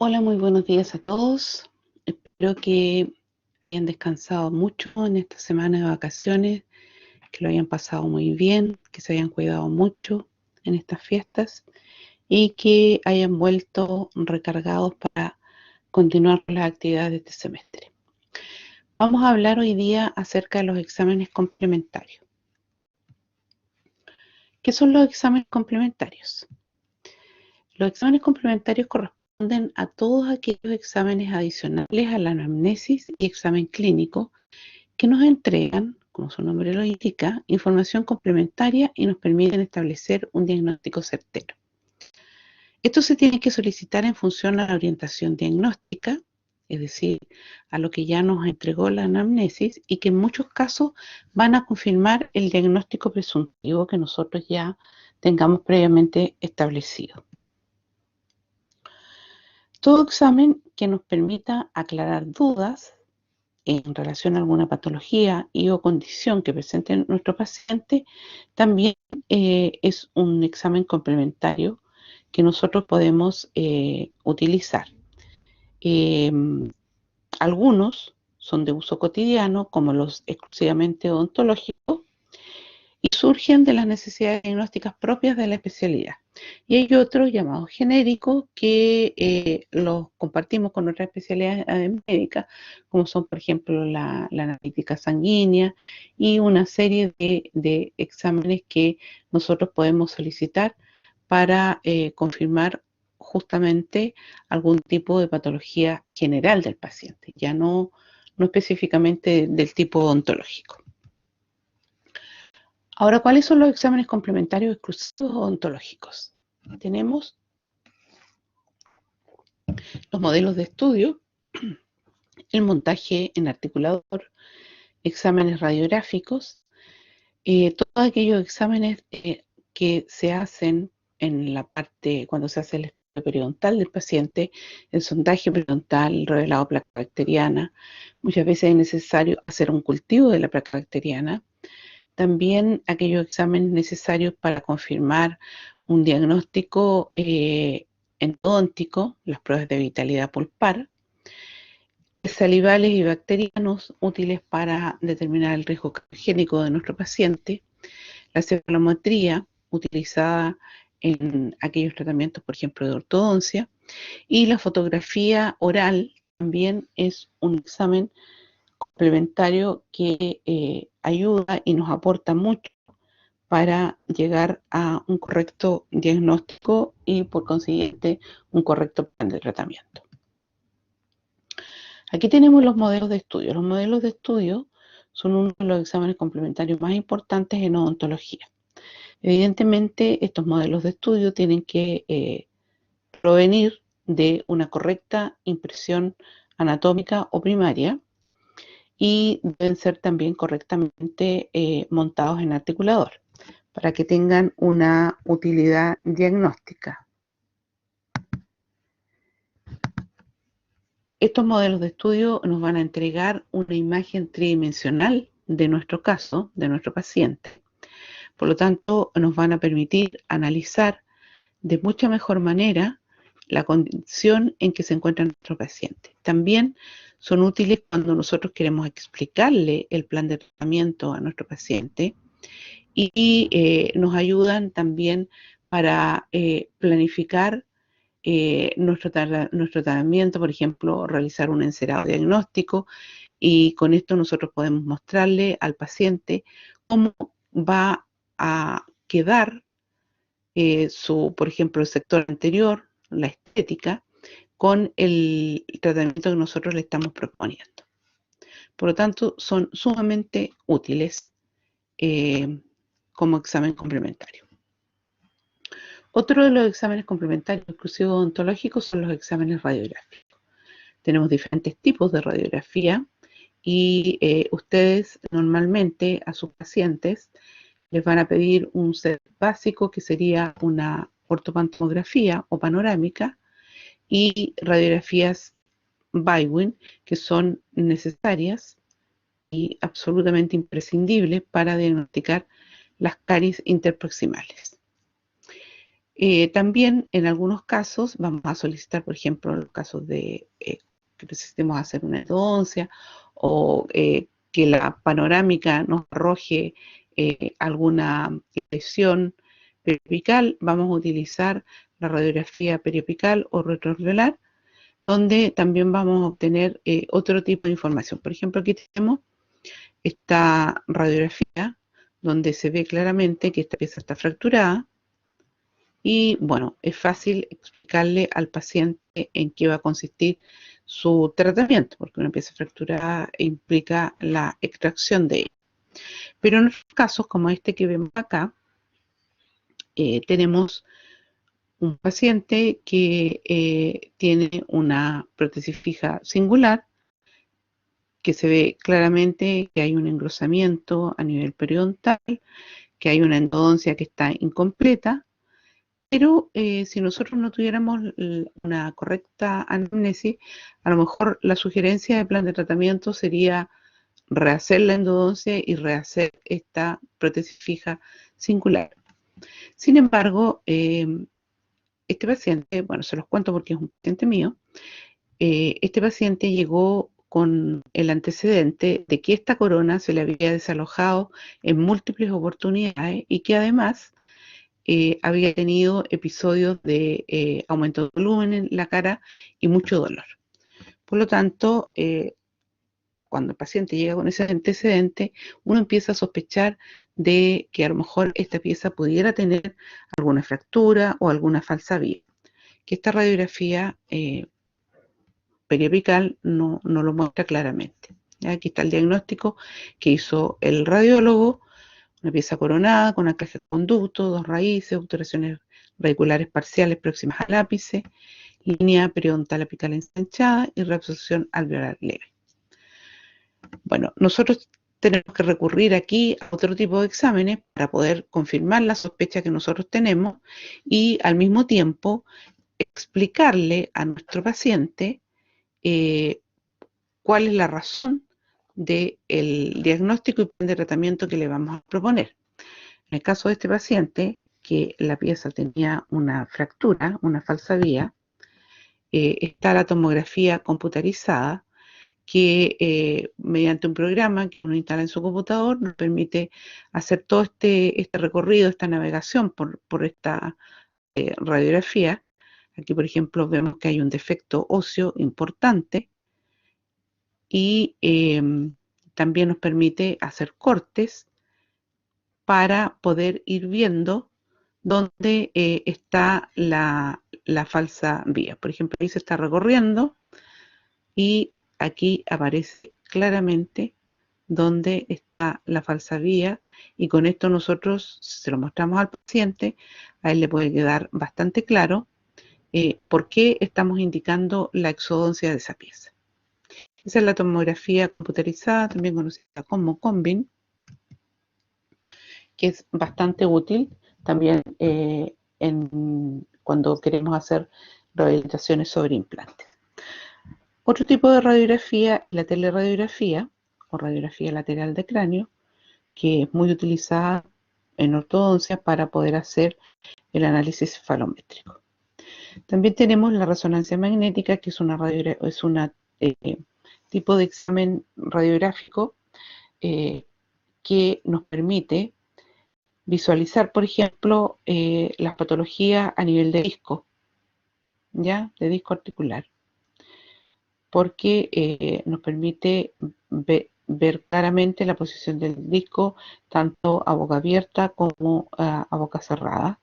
Hola, muy buenos días a todos. Espero que hayan descansado mucho en esta semana de vacaciones, que lo hayan pasado muy bien, que se hayan cuidado mucho en estas fiestas y que hayan vuelto recargados para continuar con las actividades de este semestre. Vamos a hablar hoy día acerca de los exámenes complementarios. ¿Qué son los exámenes complementarios? Los exámenes complementarios corresponden a todos aquellos exámenes adicionales a la anamnesis y examen clínico que nos entregan, como su nombre lo indica, información complementaria y nos permiten establecer un diagnóstico certero. Esto se tiene que solicitar en función a la orientación diagnóstica, es decir, a lo que ya nos entregó la anamnesis y que en muchos casos van a confirmar el diagnóstico presuntivo que nosotros ya tengamos previamente establecido. Todo examen que nos permita aclarar dudas en relación a alguna patología y o condición que presente nuestro paciente, también es un examen complementario que nosotros podemos utilizar. Eh, Algunos son de uso cotidiano, como los exclusivamente odontológicos, y surgen de las necesidades diagnósticas propias de la especialidad. Y hay otros llamados genéricos que los compartimos con otras especialidades médicas, como son, por ejemplo, la analítica sanguínea y una serie de exámenes que nosotros podemos solicitar para confirmar justamente algún tipo de patología general del paciente, ya no específicamente del tipo odontológico. Ahora, ¿cuáles son los exámenes complementarios exclusivos odontológicos? Tenemos los modelos de estudio, el montaje en articulador, exámenes radiográficos, todos aquellos exámenes que se hacen en la parte, cuando se hace el estudio periodontal del paciente, el sondaje periodontal, el revelado de placa bacteriana. Muchas veces es necesario hacer un cultivo de la placa bacteriana. También aquellos exámenes necesarios para confirmar un diagnóstico endodóntico, las pruebas de vitalidad pulpar, salivales y bacterianos útiles para determinar el riesgo cardiogénico de nuestro paciente, la cefalometría utilizada en aquellos tratamientos, por ejemplo, de ortodoncia, y la fotografía oral también es un examen complementario que ayuda y nos aporta mucho para llegar a un correcto diagnóstico y por consiguiente un correcto plan de tratamiento. Aquí tenemos los modelos de estudio. Los modelos de estudio son uno de los exámenes complementarios más importantes en odontología. Evidentemente, estos modelos de estudio tienen que provenir de una correcta impresión anatómica o primaria y deben ser también correctamente montados en articulador para que tengan una utilidad diagnóstica. Estos modelos de estudio nos van a entregar una imagen tridimensional de nuestro caso, de nuestro paciente. Por lo tanto, nos van a permitir analizar de mucha mejor manera la condición en que se encuentra nuestro paciente. También son útiles cuando nosotros queremos explicarle el plan de tratamiento a nuestro paciente y nos ayudan también para planificar nuestro tratamiento, por ejemplo, realizar un encerado diagnóstico, y con esto nosotros podemos mostrarle al paciente cómo va a quedar por ejemplo, el sector anterior, la estética, con el tratamiento que nosotros le estamos proponiendo. Por lo tanto, son sumamente útiles como examen complementario. Otro de los exámenes complementarios exclusivos odontológicos son los exámenes radiográficos. Tenemos diferentes tipos de radiografía y ustedes normalmente a sus pacientes les van a pedir un set básico que sería una ortopantomografía o panorámica y radiografías Bywin, que son necesarias y absolutamente imprescindibles para diagnosticar las caries interproximales. También en algunos casos vamos a solicitar, por ejemplo, en los casos de que necesitemos hacer una endodoncia o que la panorámica nos arroje alguna lesión periopical, vamos a utilizar la radiografía periopical o retroalveolar, donde también vamos a obtener otro tipo de información. Por ejemplo, aquí tenemos esta radiografía donde se ve claramente que esta pieza está fracturada y bueno, es fácil explicarle al paciente en qué va a consistir su tratamiento, porque una pieza fracturada implica la extracción de ella. Pero en otros casos, como este que vemos acá, tenemos un paciente que tiene una prótesis fija singular, que se ve claramente que hay un engrosamiento a nivel periodontal, que hay una endodoncia que está incompleta, pero si nosotros no tuviéramos una correcta anamnesis, a lo mejor la sugerencia de plan de tratamiento sería rehacer la endodoncia y rehacer esta prótesis fija singular. Sin embargo, este paciente, bueno, se los cuento porque es un paciente mío, este paciente llegó con el antecedente de que esta corona se le había desalojado en múltiples oportunidades y que además había tenido episodios de aumento de volumen en la cara y mucho dolor. Por lo tanto, cuando el paciente llega con ese antecedente, uno empieza a sospechar de que a lo mejor esta pieza pudiera tener alguna fractura o alguna falsa vía, que esta radiografía periopical no lo muestra claramente. ¿Ya? Aquí está el diagnóstico que hizo el radiólogo: una pieza coronada con anclaje de conducto, dos raíces, obturaciones radiculares parciales próximas al ápice, línea periodontal apical ensanchada y reabsorción alveolar leve. Bueno, nosotros tenemos que recurrir aquí a otro tipo de exámenes para poder confirmar la sospecha que nosotros tenemos y al mismo tiempo explicarle a nuestro paciente cuál es la razón del diagnóstico y plan de tratamiento que le vamos a proponer. En el caso de este paciente, que la pieza tenía una fractura, una falsa vía, está la tomografía computarizada, que mediante un programa que uno instala en su computador nos permite hacer todo este recorrido, esta navegación por esta radiografía. Aquí, por ejemplo, vemos que hay un defecto óseo importante y también nos permite hacer cortes para poder ir viendo dónde está la falsa vía. Por ejemplo, ahí se está recorriendo y aquí aparece claramente dónde está la falsa vía, y con esto nosotros, si se lo mostramos al paciente, a él le puede quedar bastante claro por qué estamos indicando la exodoncia de esa pieza. Esa es la tomografía computarizada, también conocida como Combin, que es bastante útil también cuando queremos hacer rehabilitaciones sobre implantes. Otro tipo de radiografía es la teleradiografía o radiografía lateral de cráneo, que es muy utilizada en ortodoncia para poder hacer el análisis cefalométrico. También tenemos la resonancia magnética, que es una tipo de examen radiográfico que nos permite visualizar, por ejemplo, las patologías a nivel de disco, ¿ya? De disco articular, porque nos permite ver claramente la posición del disco tanto a boca abierta como a boca cerrada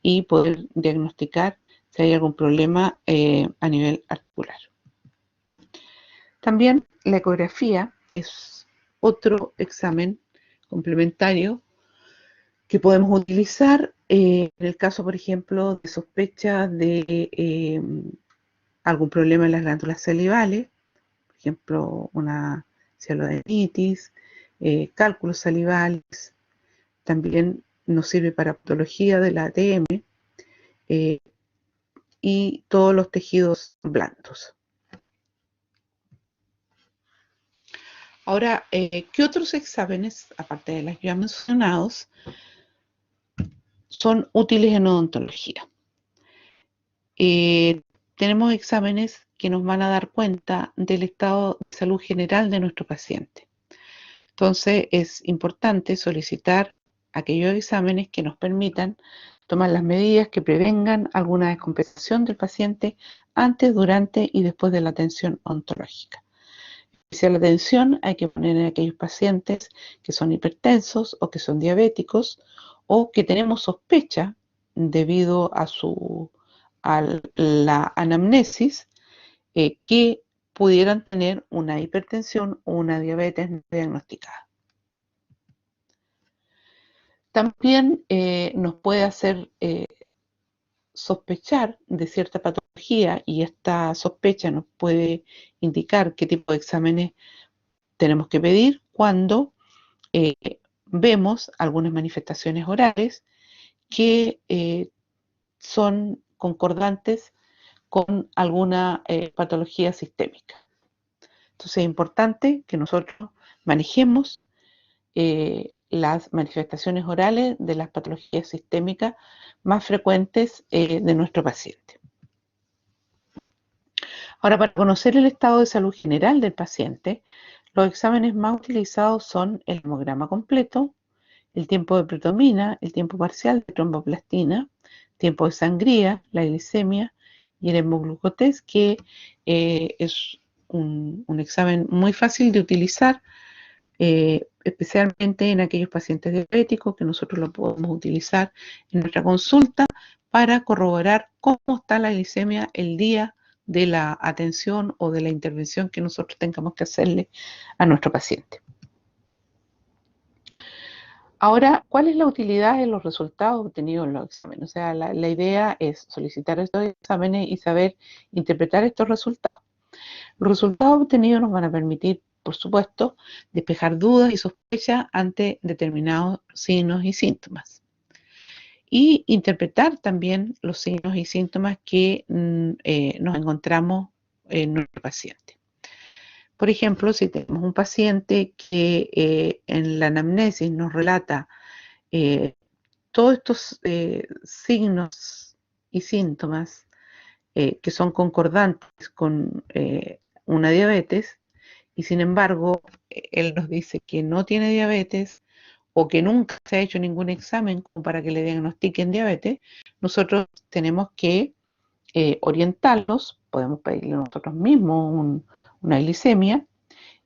y poder diagnosticar si hay algún problema a nivel articular. También la ecografía es otro examen complementario que podemos utilizar en el caso, por ejemplo, de sospecha de algún problema en las glándulas salivales, por ejemplo, una cialodenitis, cálculos salivales. También nos sirve para patología de la ATM y todos los tejidos blandos. Ahora, ¿qué otros exámenes, aparte de los ya mencionados, son útiles en odontología? tenemos exámenes que nos van a dar cuenta del estado de salud general de nuestro paciente. Entonces es importante solicitar aquellos exámenes que nos permitan tomar las medidas que prevengan alguna descompensación del paciente antes, durante y después de la atención odontológica. Especial atención hay que poner en aquellos pacientes que son hipertensos o que son diabéticos o que tenemos sospecha debido a la anamnesis que pudieran tener una hipertensión o una diabetes no diagnosticada. También nos puede hacer sospechar de cierta patología y esta sospecha nos puede indicar qué tipo de exámenes tenemos que pedir cuando vemos algunas manifestaciones orales que son concordantes con alguna patología sistémica. Entonces es importante que nosotros manejemos las manifestaciones orales de las patologías sistémicas más frecuentes de nuestro paciente. Ahora, para conocer el estado de salud general del paciente, los exámenes más utilizados son el hemograma completo, el tiempo de pretomina, el tiempo parcial de tromboplastina, tiempo de sangría, la glicemia y el hemoglucotest, que es un examen muy fácil de utilizar, especialmente en aquellos pacientes diabéticos, que nosotros lo podemos utilizar en nuestra consulta para corroborar cómo está la glicemia el día de la atención o de la intervención que nosotros tengamos que hacerle a nuestro paciente. Ahora, ¿cuál es la utilidad de los resultados obtenidos en los exámenes? O sea, la idea es solicitar estos exámenes y saber interpretar estos resultados. Los resultados obtenidos nos van a permitir, por supuesto, despejar dudas y sospechas ante determinados signos y síntomas. Y interpretar también los signos y síntomas que nos encontramos en nuestro paciente. Por ejemplo, si tenemos un paciente que en la anamnesis nos relata todos estos signos y síntomas que son concordantes con una diabetes, y sin embargo él nos dice que no tiene diabetes o que nunca se ha hecho ningún examen como para que le diagnostiquen diabetes, nosotros tenemos que orientarlos, podemos pedirle nosotros mismos una glicemia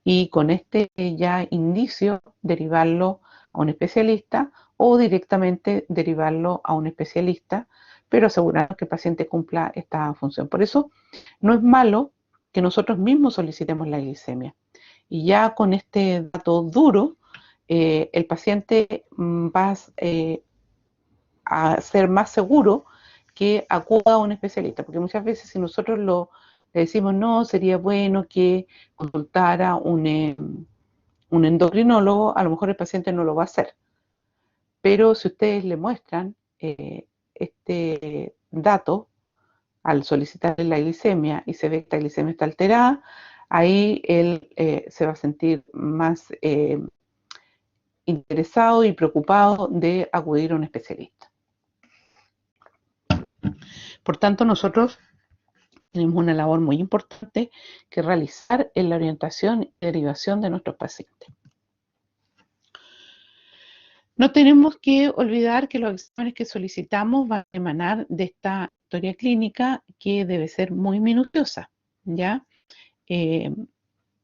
y con este ya indicio derivarlo a un especialista o directamente derivarlo a un especialista, pero asegurarnos que el paciente cumpla esta función. Por eso no es malo que nosotros mismos solicitemos la glicemia. Y ya con este dato duro, el paciente va a ser más seguro que acuda a un especialista, porque muchas veces si nosotros le decimos no, sería bueno que consultara un endocrinólogo, a lo mejor el paciente no lo va a hacer. Pero si ustedes le muestran este dato al solicitar la glicemia y se ve que esta glicemia está alterada, ahí él se va a sentir más interesado y preocupado de acudir a un especialista. Por tanto, nosotros tenemos una labor muy importante que realizar en la orientación y derivación de nuestros pacientes. No tenemos que olvidar que los exámenes que solicitamos van a emanar de esta historia clínica que debe ser muy minuciosa, ¿ya?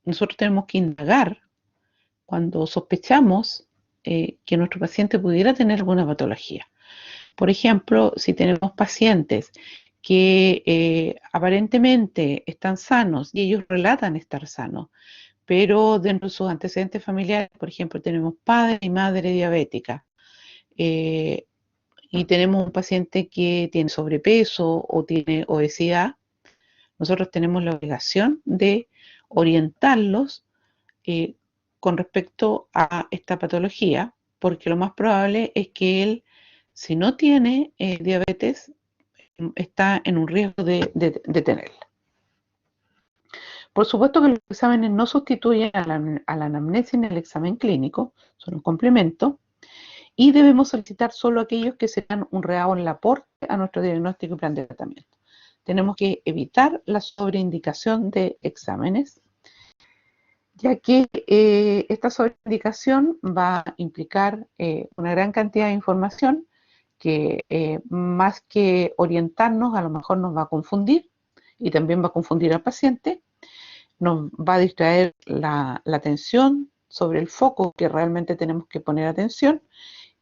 Nosotros tenemos que indagar cuando sospechamos que nuestro paciente pudiera tener alguna patología. Por ejemplo, si tenemos pacientes que aparentemente están sanos y ellos relatan estar sanos, pero dentro de sus antecedentes familiares, por ejemplo, tenemos padre y madre diabética, y tenemos un paciente que tiene sobrepeso o tiene obesidad, nosotros tenemos la obligación de orientarlos con respecto a esta patología, porque lo más probable es que él, si no tiene diabetes, está en un riesgo de tenerla. Por supuesto que los exámenes no sustituyen a la anamnesis en el examen clínico, son un complemento, y debemos solicitar solo aquellos que serán un real aporte a nuestro diagnóstico y plan de tratamiento. tenemos que evitar la sobreindicación de exámenes, ya que esta sobreindicación va a implicar una gran cantidad de información que más que orientarnos, a lo mejor nos va a confundir y también va a confundir al paciente, nos va a distraer la atención sobre el foco que realmente tenemos que poner atención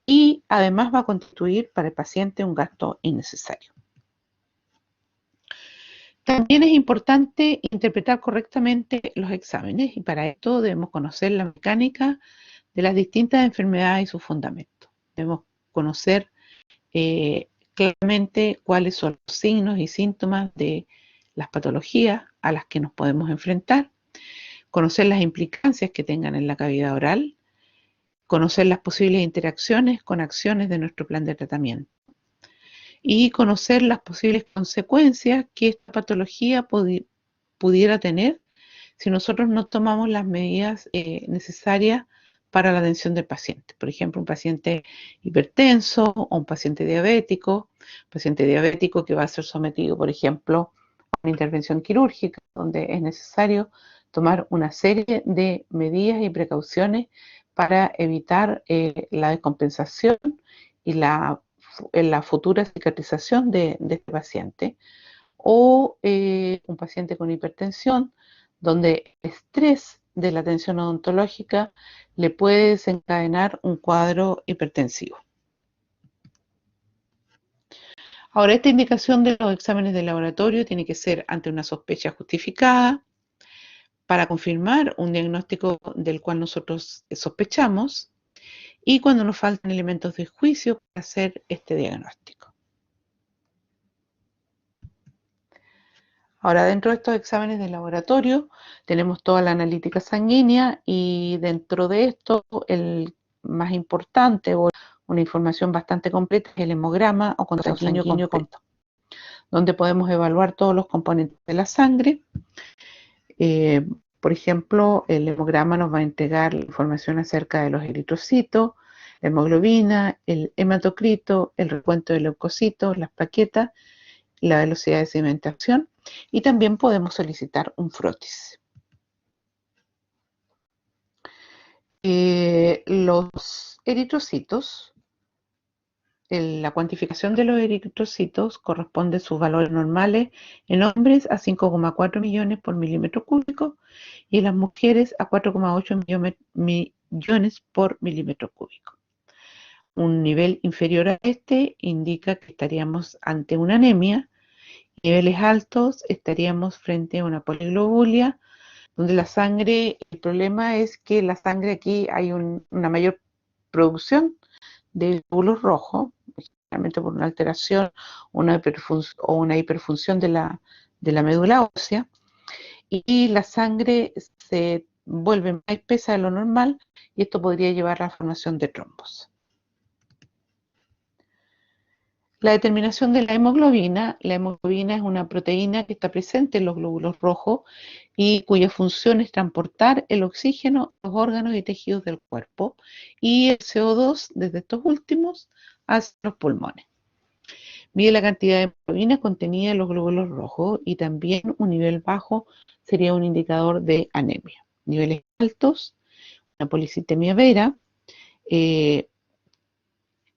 y además va a constituir para el paciente un gasto innecesario. También es importante interpretar correctamente los exámenes y para esto debemos conocer la mecánica de las distintas enfermedades y sus fundamentos. Debemos conocer claramente cuáles son los signos y síntomas de las patologías a las que nos podemos enfrentar, conocer las implicancias que tengan en la cavidad oral, conocer las posibles interacciones con acciones de nuestro plan de tratamiento y conocer las posibles consecuencias que esta patología pudiera tener si nosotros no tomamos las medidas necesarias para la atención del paciente. Por ejemplo, un paciente hipertenso o un paciente diabético que va a ser sometido, por ejemplo, a una intervención quirúrgica, donde es necesario tomar una serie de medidas y precauciones para evitar la descompensación y la futura cicatrización de este paciente. O un paciente con hipertensión, donde el estrés de la tensión odontológica le puede desencadenar un cuadro hipertensivo. Ahora, esta indicación de los exámenes de laboratorio tiene que ser ante una sospecha justificada, para confirmar un diagnóstico del cual nosotros sospechamos y cuando nos faltan elementos de juicio para hacer este diagnóstico. Ahora, dentro de estos exámenes de laboratorio tenemos toda la analítica sanguínea y dentro de esto el más importante o una información bastante completa es el hemograma o conteo sanguíneo completo, donde podemos evaluar todos los componentes de la sangre. Por ejemplo, el hemograma nos va a entregar información acerca de los eritrocitos, la hemoglobina, el hematocrito, el recuento de leucocitos, las plaquetas, la velocidad de sedimentación y también podemos solicitar un frotis. Los eritrocitos, la cuantificación de los eritrocitos corresponde a sus valores normales en hombres a 5,4 millones por milímetro cúbico y en las mujeres a 4,8 millones por milímetro cúbico. Un nivel inferior a este indica que estaríamos ante una anemia. Niveles altos estaríamos frente a una poliglobulia, donde la sangre, el problema es que la sangre aquí hay una mayor producción de glóbulos rojos, generalmente por una alteración o una hiperfunción de la médula ósea, y la sangre se vuelve más espesa de lo normal y esto podría llevar a la formación de trombos. La determinación de la hemoglobina es una proteína que está presente en los glóbulos rojos y cuya función es transportar el oxígeno a los órganos y tejidos del cuerpo y el CO2 desde estos últimos hacia los pulmones. Mide la cantidad de hemoglobina contenida en los glóbulos rojos y también un nivel bajo sería un indicador de anemia. Niveles altos, una policitemia vera,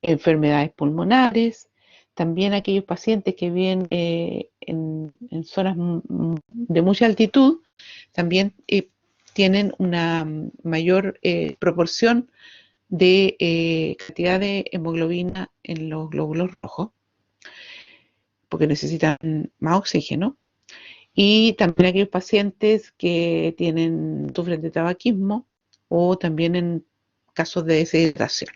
enfermedades pulmonares, también aquellos pacientes que viven en zonas de mucha altitud, también tienen una mayor proporción de cantidad de hemoglobina en los glóbulos rojos, porque necesitan más oxígeno. Y también aquellos pacientes que sufren de tabaquismo o también en casos de deshidratación.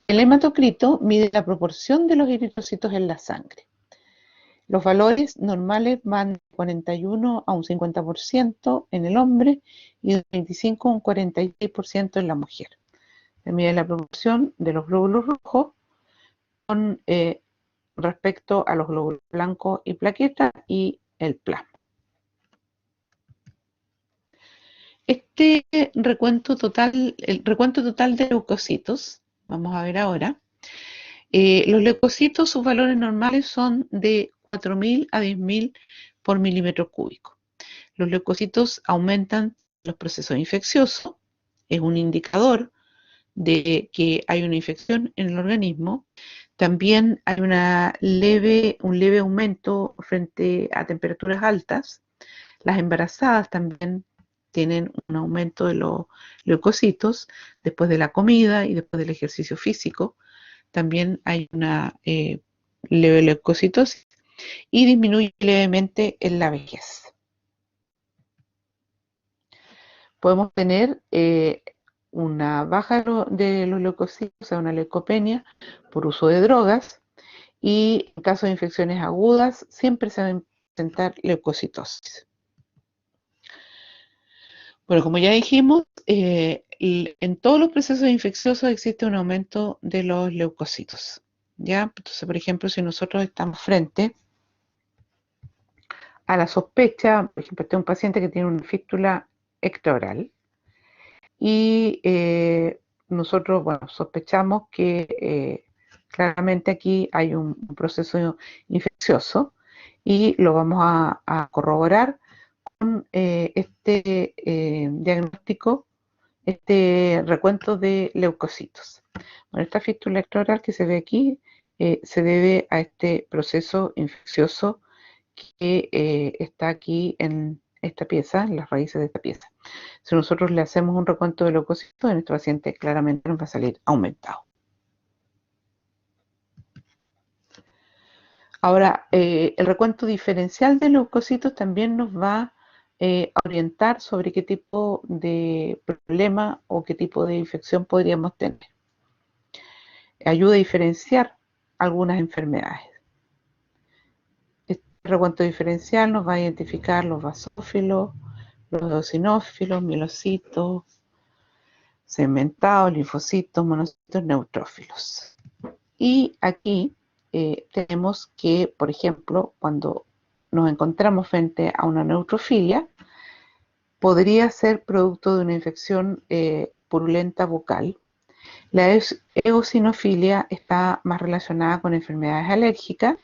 El hematocrito mide la proporción de los eritrocitos en la sangre. Los valores normales van de 41 a un 50% en el hombre y de 25 a un 46% en la mujer. Se mide la proporción de los glóbulos rojos con respecto a los glóbulos blancos y plaquetas y el plasma. El recuento total de leucocitos, vamos a ver ahora, Los leucocitos, sus valores normales son de 4.000 a 10.000 por milímetro cúbico. Los leucocitos aumentan los procesos infecciosos, es un indicador de que hay una infección en el organismo. También hay un leve aumento frente a temperaturas altas. Las embarazadas también tienen un aumento de los leucocitos después de la comida y después del ejercicio físico. También hay una leve leucocitosis y disminuye levemente en la vejez. Podemos tener una baja de los leucocitos, o sea, una leucopenia por uso de drogas, y en caso de infecciones agudas siempre se va a presentar leucocitosis. Bueno, como ya dijimos, en todos los procesos infecciosos existe un aumento de los leucocitos. ¿Ya? Entonces, por ejemplo, si nosotros estamos frente a la sospecha, por ejemplo, este es un paciente que tiene una fístula extraoral y nosotros, bueno, sospechamos que claramente aquí hay un proceso infeccioso y lo vamos a corroborar con este diagnóstico, este recuento de leucocitos. Bueno, esta fístula extraoral que se ve aquí se debe a este proceso infeccioso que está aquí en esta pieza, en las raíces de esta pieza. Si nosotros le hacemos un recuento de leucocitos, en este paciente claramente nos va a salir aumentado. Ahora, el recuento diferencial de leucocitos también nos va a orientar sobre qué tipo de problema o qué tipo de infección podríamos tener. Ayuda a diferenciar algunas enfermedades. Este recuento diferencial nos va a identificar los basófilos, los eosinófilos, mielocitos, segmentados, linfocitos, monocitos, neutrófilos. Y aquí tenemos que, por ejemplo, cuando nos encontramos frente a una neutrofilia, podría ser producto de una infección purulenta bucal. La eosinofilia está más relacionada con enfermedades alérgicas,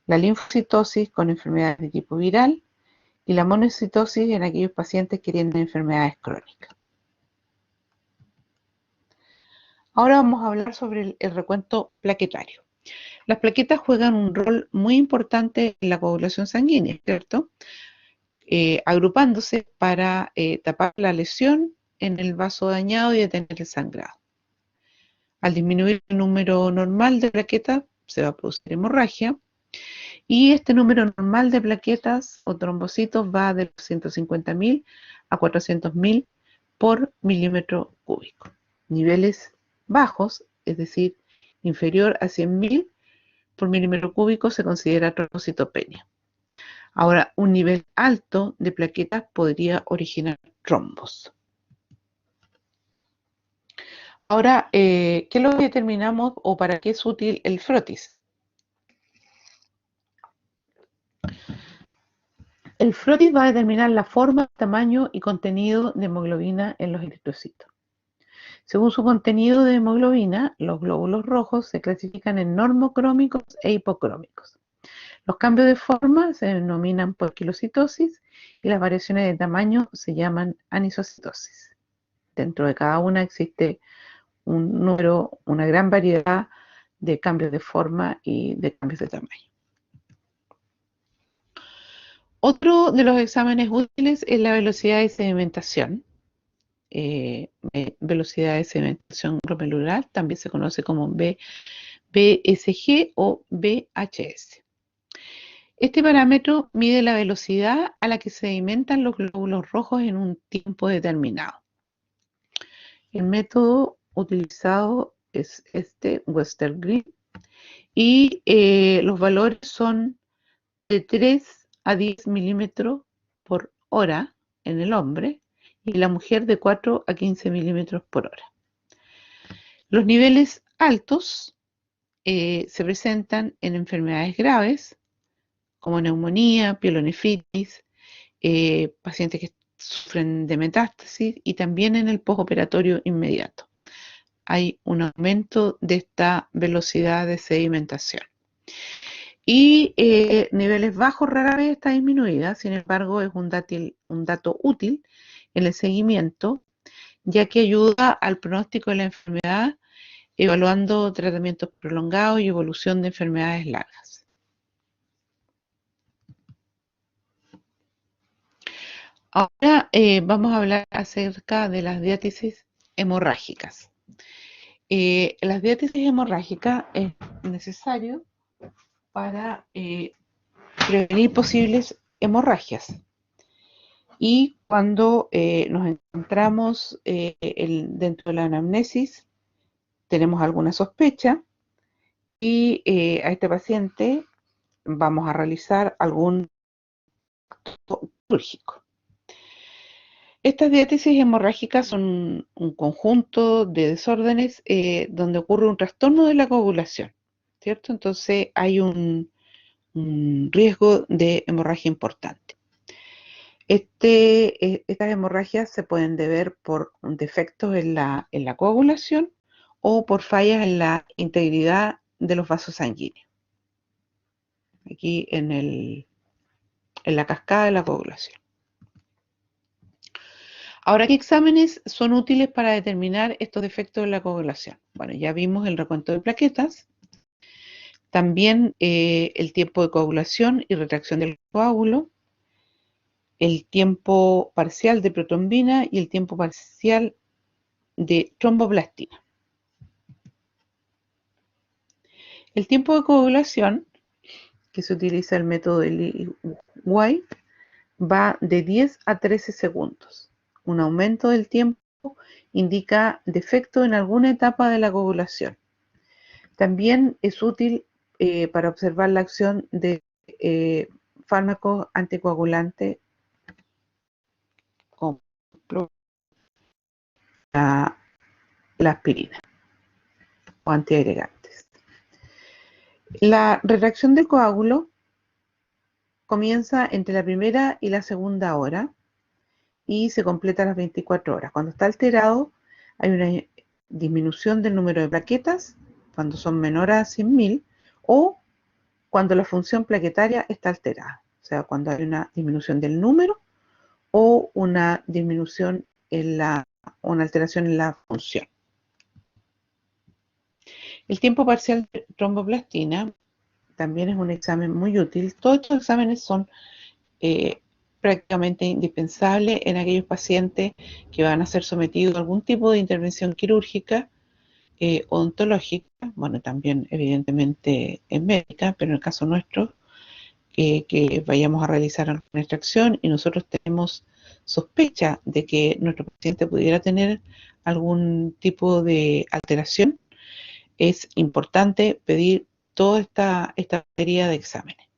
la linfocitosis con enfermedades de tipo viral y la monocitosis en aquellos pacientes que tienen enfermedades crónicas. Ahora vamos a hablar sobre el recuento plaquetario. Las plaquetas juegan un rol muy importante en la coagulación sanguínea, ¿cierto? Agrupándose para tapar la lesión en el vaso dañado y detener el sangrado. Al disminuir el número normal de plaquetas, se va a producir hemorragia, y este número normal de plaquetas o trombocitos va de los 150.000 a 400.000 por milímetro cúbico. Niveles bajos, es decir, inferior a 100.000 por milímetro cúbico, se considera trombocitopenia. Ahora, un nivel alto de plaquetas podría originar trombos. Ahora, ¿qué es lo que determinamos o para qué es útil el frotis? El frotis va a determinar la forma, tamaño y contenido de hemoglobina en los eritrocitos. Según su contenido de hemoglobina, los glóbulos rojos se clasifican en normocrómicos e hipocrómicos. Los cambios de forma se denominan poiquilocitosis y las variaciones de tamaño se llaman anisocitosis. Dentro de cada una existe una gran variedad de cambios de forma y de cambios de tamaño. Otro de los exámenes útiles es la velocidad de sedimentación. Velocidad de sedimentación glomerular, también se conoce como BSG o VHS. Este parámetro mide la velocidad a la que sedimentan los glóbulos rojos en un tiempo determinado. El método utilizado es este, Western Grid, y los valores son de 3 a 10 milímetros por hora en el hombre y la mujer de 4 a 15 milímetros por hora. Los niveles altos se presentan en enfermedades graves como neumonía, pielonefritis, pacientes que sufren de metástasis y también en el postoperatorio inmediato. hay un aumento de esta velocidad de sedimentación. Y niveles bajos rara vez está disminuida, sin embargo es un dato útil en el seguimiento, ya que ayuda al pronóstico de la enfermedad, evaluando tratamientos prolongados y evolución de enfermedades largas. Ahora vamos a hablar acerca de las diátesis hemorrágicas. Las diátesis hemorrágicas es necesario para prevenir posibles hemorragias. Y cuando nos encontramos dentro de la anamnesis, tenemos alguna sospecha y a este paciente vamos a realizar algún acto quirúrgico. Estas diátesis hemorrágicas son un conjunto de desórdenes donde ocurre un trastorno de la coagulación, ¿cierto? Entonces hay un riesgo de hemorragia importante. Estas hemorragias se pueden deber por defectos en la coagulación o por fallas en la integridad de los vasos sanguíneos. Aquí en la cascada de la coagulación. Ahora, ¿qué exámenes son útiles para determinar estos defectos en la coagulación? Bueno, ya vimos el recuento de plaquetas, también el tiempo de coagulación y retracción del coágulo, el tiempo parcial de protrombina y el tiempo parcial de tromboplastina. El tiempo de coagulación, que se utiliza el método de Lee-White, va de 10 a 13 segundos. Un aumento del tiempo indica defecto en alguna etapa de la coagulación. También es útil para observar la acción de fármacos anticoagulantes, como por ejemplo la aspirina o antiagregantes. La retracción del coágulo comienza entre la primera y la segunda hora y se completa a las 24 horas. Cuando está alterado, hay una disminución del número de plaquetas, cuando son menores a 100.000, o cuando la función plaquetaria está alterada, o sea, cuando hay una disminución del número o una disminución una alteración en la función. El tiempo parcial de tromboplastina también es un examen muy útil. Todos estos exámenes son prácticamente indispensables en aquellos pacientes que van a ser sometidos a algún tipo de intervención quirúrgica odontológica, bueno, también evidentemente en médica, pero en el caso nuestro, que vayamos a realizar alguna extracción y nosotros tenemos sospecha de que nuestro paciente pudiera tener algún tipo de alteración, es importante pedir toda esta batería de exámenes.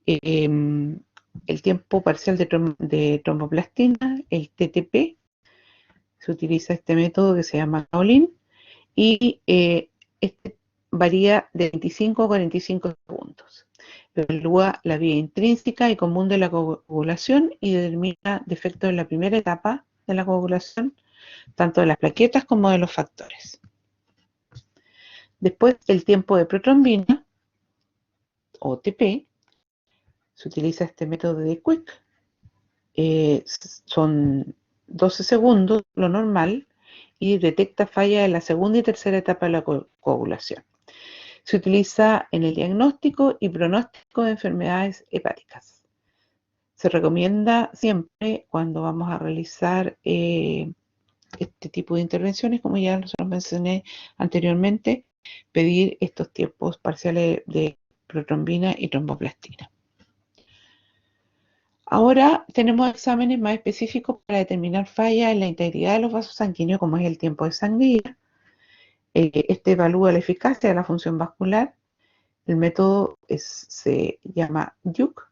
El tiempo parcial de tromboplastina, el TTP, se utiliza este método que se llama Kaolin y este varía de 25 a 45 segundos. Evalúa la vía intrínseca y común de la coagulación y determina defectos en la primera etapa de la coagulación, tanto de las plaquetas como de los factores. Después, el tiempo de protrombina, o TP, se utiliza este método de Quick. Son 12 segundos, lo normal, y detecta falla en la segunda y tercera etapa de la coagulación. Se utiliza en el diagnóstico y pronóstico de enfermedades hepáticas. Se recomienda siempre cuando vamos a realizar este tipo de intervenciones, como ya los mencioné anteriormente, pedir estos tiempos parciales de protrombina y tromboplastina. Ahora tenemos exámenes más específicos para determinar fallas en la integridad de los vasos sanguíneos, como es el tiempo de sangría. Este evalúa la eficacia de la función vascular. El método se llama Duke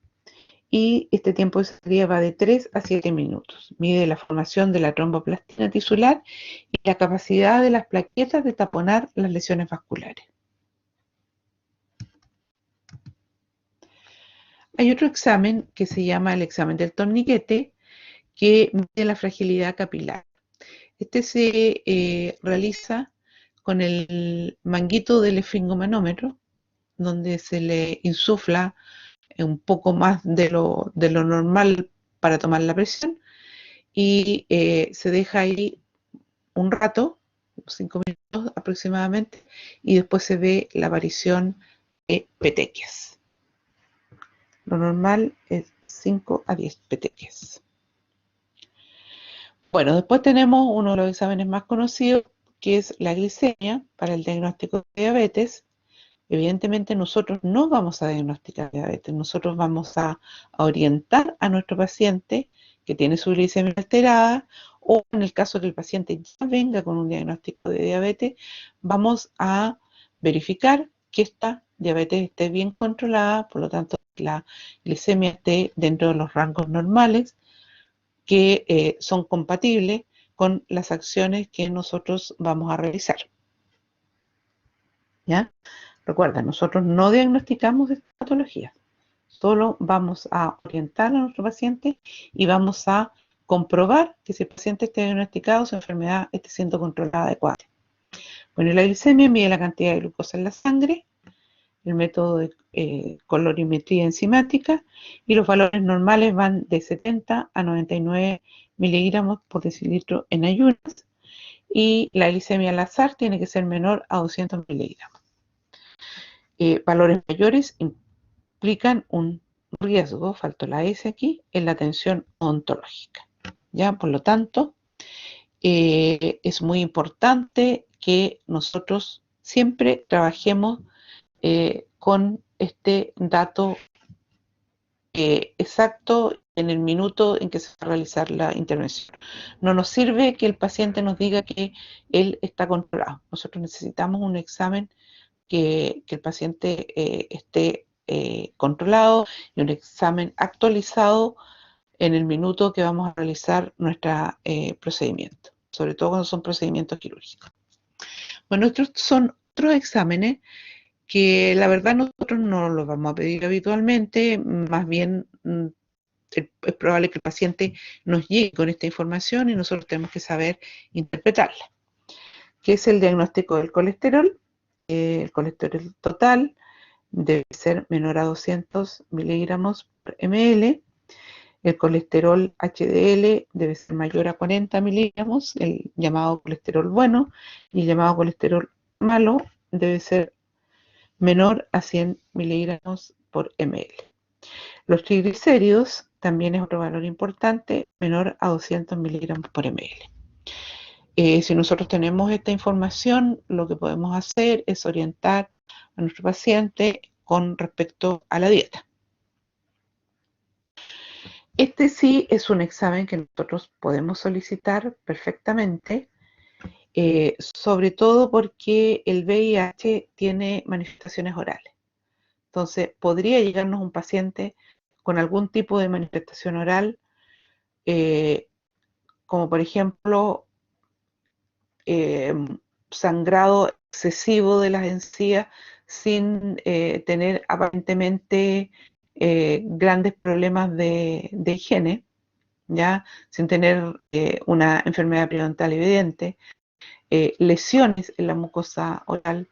y este tiempo de sangría va de 3 a 7 minutos. Mide la formación de la tromboplastina tisular y la capacidad de las plaquetas de taponar las lesiones vasculares. Hay otro examen que se llama el examen del torniquete, que mide la fragilidad capilar. Este se realiza con el manguito del esfingomanómetro, donde se le insufla un poco más de lo normal para tomar la presión y se deja ahí un rato, 5 minutos aproximadamente, y después se ve la aparición de petequias. Lo normal es 5 a 10 petequias. Bueno, después tenemos uno de los exámenes más conocidos, que es la glicemia para el diagnóstico de diabetes. Evidentemente nosotros no vamos a diagnosticar diabetes, nosotros vamos a orientar a nuestro paciente que tiene su glicemia alterada, o en el caso que el paciente ya venga con un diagnóstico de diabetes, vamos a verificar que esta diabetes esté bien controlada, por lo tanto la glicemia esté dentro de los rangos normales, que son compatibles con las acciones que nosotros vamos a realizar. ¿Ya? Recuerda, nosotros no diagnosticamos esta patología, solo vamos a orientar a nuestro paciente y vamos a comprobar que si el paciente esté diagnosticado, su enfermedad esté siendo controlada adecuadamente. Bueno, la glicemia mide la cantidad de glucosa en la sangre, el método de colorimetría enzimática, y los valores normales van de 70 a 99 miligramos por decilitro en ayunas, y la glicemia al azar tiene que ser menor a 200 miligramos. Valores mayores implican un riesgo, faltó la S aquí, en la atención odontológica. ¿Ya? Por lo tanto, es muy importante que nosotros siempre trabajemos con este dato exacto en el minuto en que se va a realizar la intervención. No nos sirve que el paciente nos diga que él está controlado. Nosotros necesitamos un examen que el paciente esté controlado, y un examen actualizado en el minuto que vamos a realizar nuestro procedimiento, sobre todo cuando son procedimientos quirúrgicos. Bueno, estos son otros exámenes que la verdad nosotros no los vamos a pedir habitualmente, más bien es probable que el paciente nos llegue con esta información y nosotros tenemos que saber interpretarla, que es el diagnóstico del colesterol. El colesterol total debe ser menor a 200 miligramos por ml. El colesterol HDL debe ser mayor a 40 miligramos, el llamado colesterol bueno, y el llamado colesterol malo debe ser menor a 100 miligramos por ml. Los triglicéridos también es otro valor importante, menor a 200 miligramos por ml. Si nosotros tenemos esta información, lo que podemos hacer es orientar a nuestro paciente con respecto a la dieta. Este sí es un examen que nosotros podemos solicitar perfectamente, sobre todo porque el VIH tiene manifestaciones orales. Entonces, podría llegarnos un paciente con algún tipo de manifestación oral, como por ejemplo sangrado excesivo de las encías sin tener aparentemente grandes problemas de higiene, ¿ya? Sin tener una enfermedad periodontal evidente, lesiones en la mucosa oral,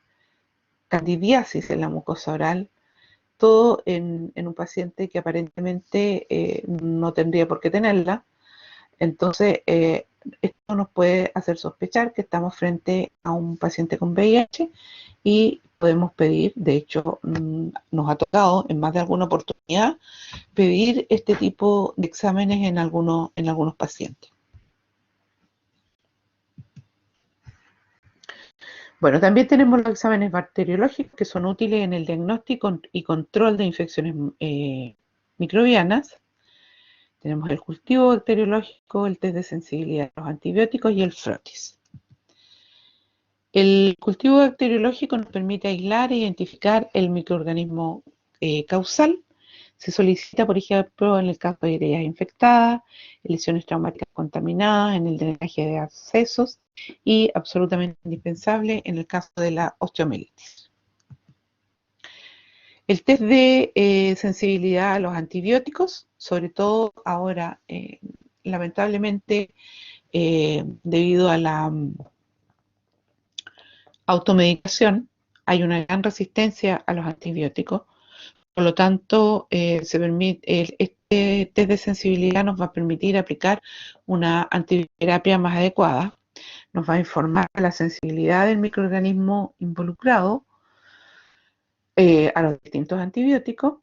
candidiasis en la mucosa oral, todo en un paciente que aparentemente no tendría por qué tenerla. Entonces, esto nos puede hacer sospechar que estamos frente a un paciente con VIH y podemos pedir, de hecho, nos ha tocado en más de alguna oportunidad pedir este tipo de exámenes en algunos pacientes. Bueno, también tenemos los exámenes bacteriológicos que son útiles en el diagnóstico y control de infecciones microbianas. Tenemos el cultivo bacteriológico, el test de sensibilidad a los antibióticos y el frotis. El cultivo bacteriológico nos permite aislar e identificar el microorganismo causal. Se solicita, por ejemplo, en el caso de heridas infectadas, lesiones traumáticas contaminadas, en el drenaje de abscesos, y absolutamente indispensable en el caso de la osteomielitis. El test de sensibilidad a los antibióticos, sobre todo ahora, lamentablemente, debido a la automedicación, hay una gran resistencia a los antibióticos. Por lo tanto, este test de sensibilidad nos va a permitir aplicar una antiterapia más adecuada, nos va a informar la sensibilidad del microorganismo involucrado a los distintos antibióticos,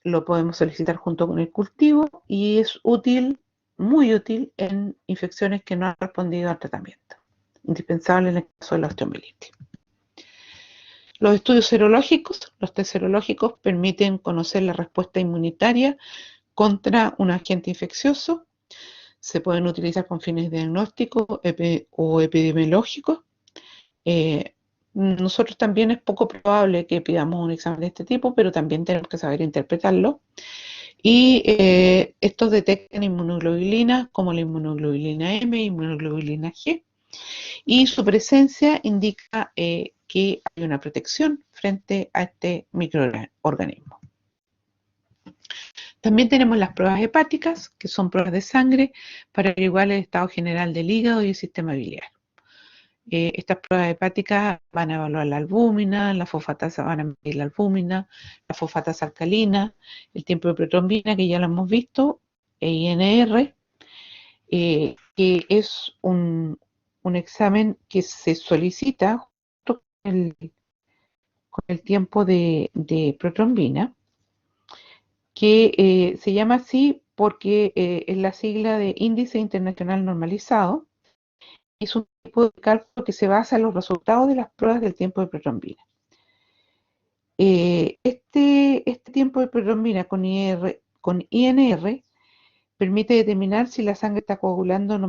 lo podemos solicitar junto con el cultivo y es útil, muy útil en infecciones que no han respondido al tratamiento, indispensable en el caso de la osteomielitis. Los estudios serológicos, los test serológicos permiten conocer la respuesta inmunitaria contra un agente infeccioso. Se pueden utilizar con fines diagnósticos o epidemiológicos. Nosotros también es poco probable que pidamos un examen de este tipo, pero también tenemos que saber interpretarlo. Y estos detectan inmunoglobulinas como la inmunoglobulina M, inmunoglobulina G, y su presencia indica que hay una protección frente a este microorganismo. También tenemos las pruebas hepáticas, que son pruebas de sangre para averiguar el estado general del hígado y el sistema biliar. Estas pruebas hepáticas van a evaluar la albúmina, la fosfatasa van a medir la albúmina, la fosfatasa alcalina, el tiempo de protrombina, que ya lo hemos visto, e INR, que es un examen que se solicita junto con el tiempo de protrombina, que se llama así porque es la sigla de Índice Internacional Normalizado. Es un tipo de cálculo que se basa en los resultados de las pruebas del tiempo de protrombina. Este tiempo de protrombina con INR permite determinar si la sangre está coagulando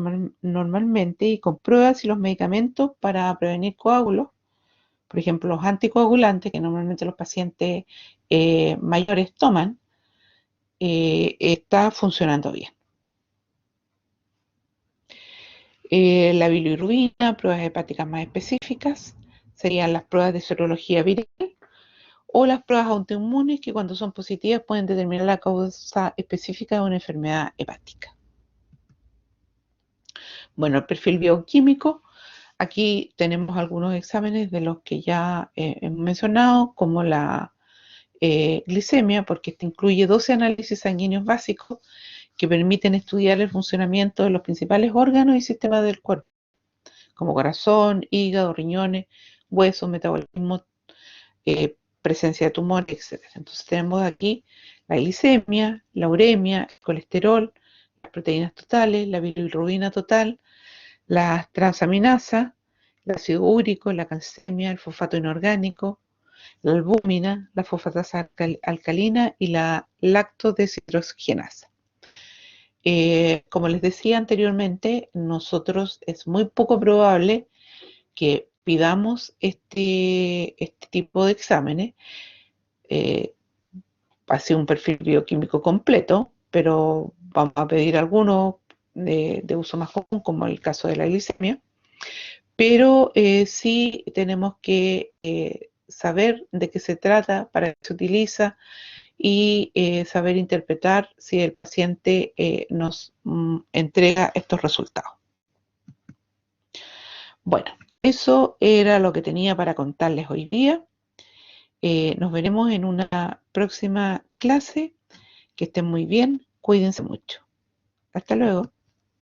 normalmente y comprueba si los medicamentos para prevenir coágulos, por ejemplo los anticoagulantes que normalmente los pacientes mayores toman, está funcionando bien. La bilirrubina, pruebas hepáticas más específicas, serían las pruebas de serología viral o las pruebas autoinmunes que cuando son positivas pueden determinar la causa específica de una enfermedad hepática. Bueno, el perfil bioquímico, aquí tenemos algunos exámenes de los que ya hemos mencionado, como la glicemia, porque este incluye 12 análisis sanguíneos básicos que permiten estudiar el funcionamiento de los principales órganos y sistemas del cuerpo, como corazón, hígado, riñones, huesos, metabolismo, presencia de tumores, etc. Entonces tenemos aquí la glicemia, la uremia, el colesterol, las proteínas totales, la bilirrubina total, las transaminasas, el ácido úrico, la calcemia, el fosfato inorgánico, la albúmina, la fosfatasa alcalina y la lactodeshidrogenasa. Como les decía anteriormente, nosotros es muy poco probable que pidamos este tipo de exámenes, hacia un perfil bioquímico completo, pero vamos a pedir algunos de uso más común, como el caso de la glicemia, pero sí tenemos que saber de qué se trata, para qué se utiliza y saber interpretar si el paciente nos entrega estos resultados. Bueno, eso era lo que tenía para contarles hoy día. Nos veremos en una próxima clase. Que estén muy bien, cuídense mucho. Hasta luego.